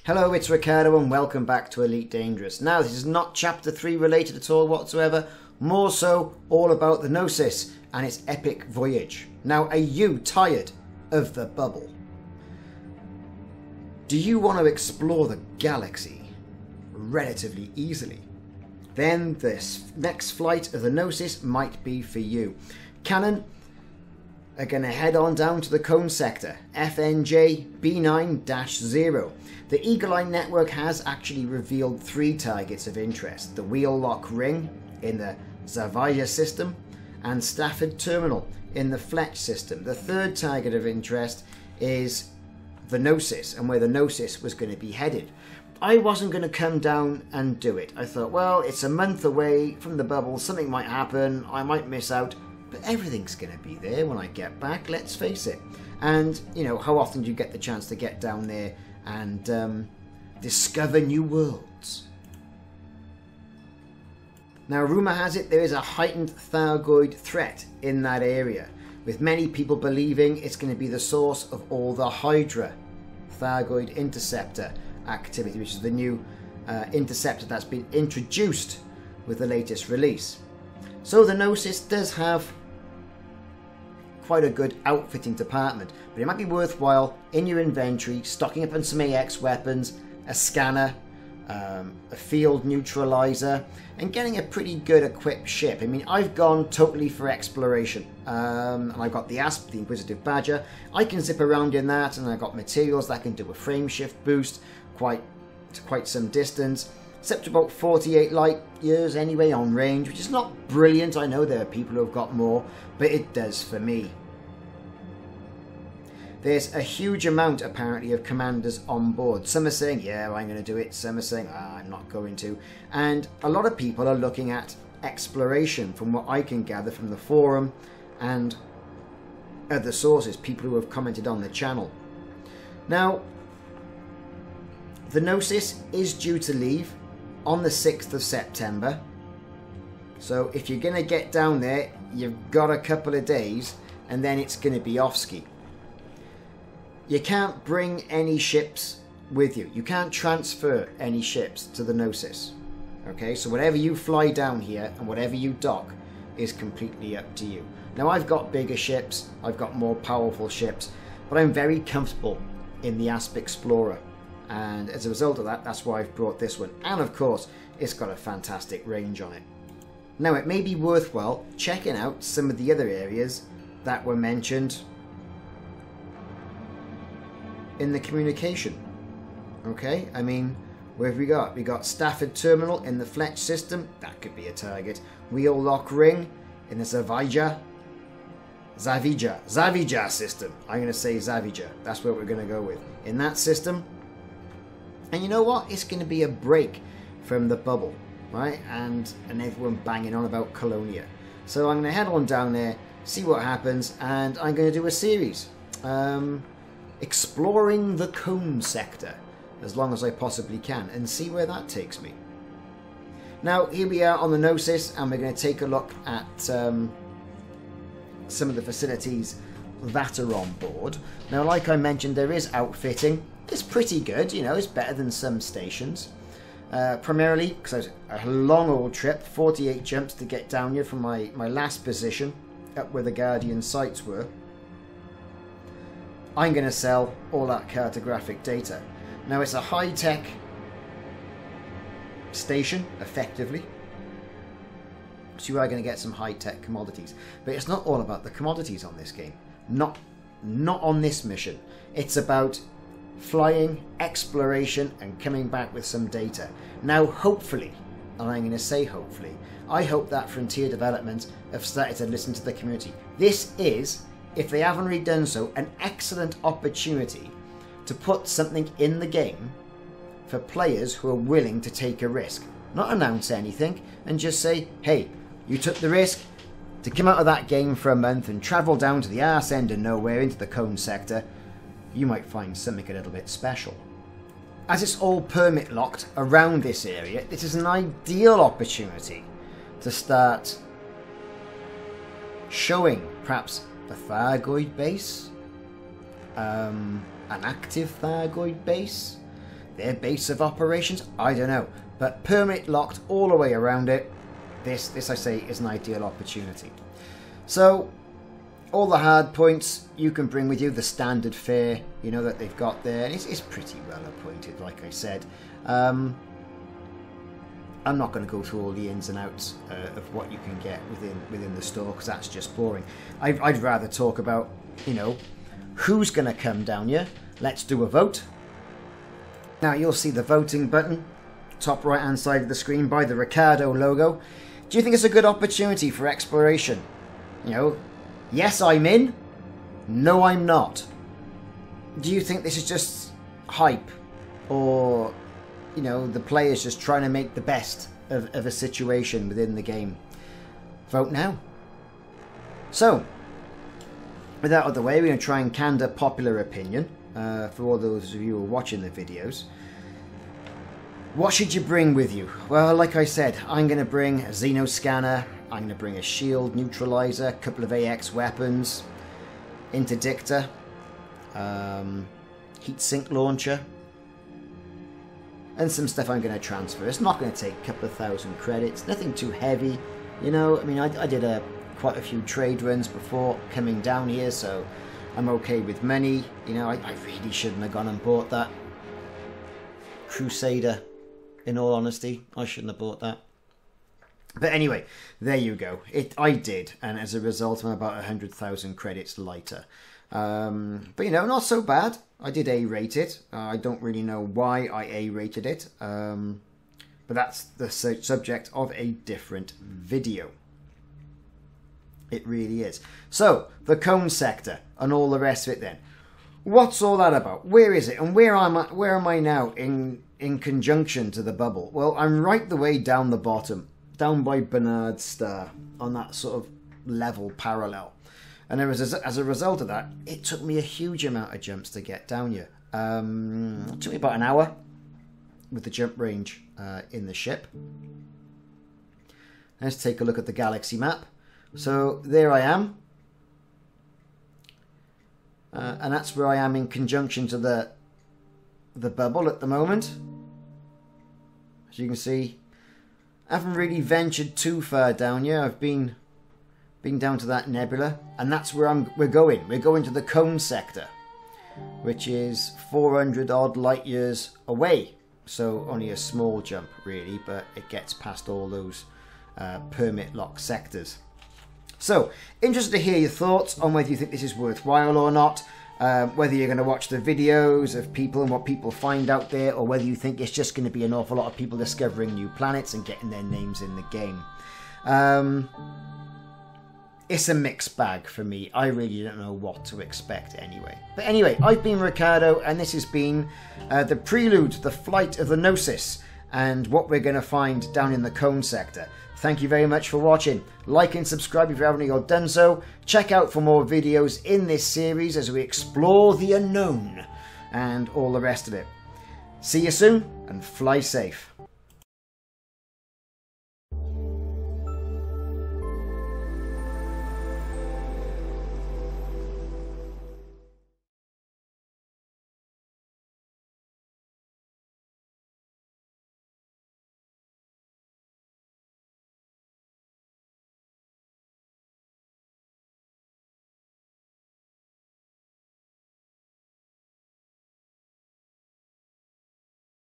Hello, it's Ricardo and welcome back to Elite Dangerous. Now, this is not Chapter 3 related at all whatsoever, more so all about the Gnosis and its epic voyage. Now, are you tired of the bubble? Do you want to explore the galaxy relatively easily? Then this next flight of the Gnosis might be for you. Cannon are going to head on down to the Cone Sector, FNJ B9-0. The Eagle Eye network has actually revealed 3 targets of interest. The Wheel Lock Ring in the Zavija system and Stafford Terminal in the Fletch system. The 3rd target of interest is the Gnosis and where the Gnosis was going to be headed. I wasn't going to come down and do it. I thought, well, it's a month away from the bubble, something might happen, I might miss out, but everything's going to be there when I get back, let's face it. And, you know, how often do you get the chance to get down there and discover new worlds? Now, rumour has it there is a heightened Thargoid threat in that area, with many people believing it's going to be the source of all the Hydra Thargoid Interceptor activity, which is the new interceptor that's been introduced with the latest release. So the Gnosis does have quite a good outfitting department, but it might be worthwhile in your inventory stocking up on some AX weapons, a scanner, a field neutralizer, and getting a pretty good equipped ship. I mean, I've gone totally for exploration, and I've got the Asp, the Inquisitive Badger. I can zip around in that, and I've got materials that can do a frame shift boost to quite some distance. It's up to about 48 light years anyway on range, which is not brilliant. I know there are people who have got more, but it does for me. There's a huge amount apparently of commanders on board. Some are saying, yeah, I'm going to do it. Some are saying, I'm not going to. And a lot of people are looking at exploration from what I can gather from the forum and other sources, people who have commented on the channel. Now, the Gnosis is due to leave on the 6th of September. So if you're going to get down there, you've got a couple of days and then it's going to be off-ski. You can't bring any ships with you. You can't transfer any ships to the Gnosis. Okay, so whatever you fly down here and whatever you dock is completely up to you. Now, I've got bigger ships, I've got more powerful ships, but I'm very comfortable in the Asp Explorer. And as a result of that, that's why I've brought this one. And of course, it's got a fantastic range on it. Now, it may be worthwhile checking out some of the other areas that were mentioned in the communication. Okay, I mean, where have we got? We got Stafford Terminal in the Fletch system. That could be a target. Wheel Lock Ring in the Zavija system. I'm going to say Zavija. That's what we're going to go with. In that system. And you know what? It's going to be a break from the bubble, right? And everyone banging on about Colonia. So I'm going to head on down there, see what happens, and I'm going to do a series. Exploring the Cone Sector as long as I possibly can and see where that takes me. Now, here we are on the Gnosis, and we're going to take a look at some of the facilities that are on board. Now, like I mentioned, there is outfitting. It's pretty good, you know, it's better than some stations. Primarily because it was a long old trip, 48 jumps to get down here from my last position, up where the Guardian sites were. I'm going to sell all that cartographic data. Now, it's a high-tech station, effectively. So you are going to get some high-tech commodities. But it's not all about the commodities on this game. Not on this mission. It's about flying, exploration, and coming back with some data. Now, hopefully, and I'm going to say hopefully, I hope that Frontier Development have started to listen to the community. This is, if they haven't already done so, an excellent opportunity to put something in the game for players who are willing to take a risk. Not announce anything and just say, hey, you took the risk to come out of that game for a month and travel down to the arse end of nowhere into the Cone Sector. You might find something a little bit special. As it's all permit locked around this area, this is an ideal opportunity to start showing perhaps the Thargoid base, an active Thargoid base, their base of operations? I don't know. But permit locked all the way around it. This I say is an ideal opportunity. So all the hard points you can bring with you, the standard fare, you know, that they've got there. And it's pretty well appointed, like I said. I'm not going to go through all the ins and outs of what you can get within the store, because that's just boring. I'd rather talk about, you know, who's going to come down here. Let's do a vote. Now you'll see the voting button, top right hand side of the screen, by the Ricardo logo. Do you think it's a good opportunity for exploration? You know, yes, I'm in. No, I'm not. Do you think this is just hype? Or, you know, the players just trying to make the best of a situation within the game? Vote now. So, with that out of the way, we're going to try and candor popular opinion for all those of you who are watching the videos. What should you bring with you? Well, like I said, I'm going to bring a Xenoscanner, I'm going to bring a shield neutralizer, a couple of AX weapons, interdictor, heatsink launcher, and some stuff I'm going to transfer. It's not going to take a couple of thousand credits, nothing too heavy. You know, I mean, I did quite a few trade runs before coming down here, so I'm okay with money. You know, I really shouldn't have gone and bought that Crusader, in all honesty. I shouldn't have bought that. But anyway, there you go. I did, and as a result, I'm about 100,000 credits lighter. But, you know, not so bad. I did A-rate it. I don't really know why I A-rated it. But that's the subject of a different video. It really is. So, the cone sector and all the rest of it then. What's all that about? Where is it? And where am I now in conjunction to the bubble? Well, I'm right the way down the bottom, down by Bernard's Star, on that sort of level parallel. And as a result of that, it took me a huge amount of jumps to get down here. It took me about an hour with the jump range in the ship. Let's take a look at the galaxy map. So there I am. And that's where I am in conjunction to the bubble at the moment. As you can see, I haven't really ventured too far down here. I've been down to that nebula, and that's where we're going. We're going to the cone sector, which is 400 odd light years away. So only a small jump really, but it gets past all those permit lock sectors. So, interested to hear your thoughts on whether you think this is worthwhile or not, whether you're going to watch the videos of people and what people find out there, or whether you think it's just going to be an awful lot of people discovering new planets and getting their names in the game. It's a mixed bag for me. I really don't know what to expect anyway. But anyway, I've been Ricardo, and this has been the prelude to the flight of the Gnosis and what we're going to find down in the cone sector. Thank you very much for watching. Like and subscribe if you haven't already done so. Check out for more videos in this series as we explore the unknown and all the rest of it. See you soon, and fly safe.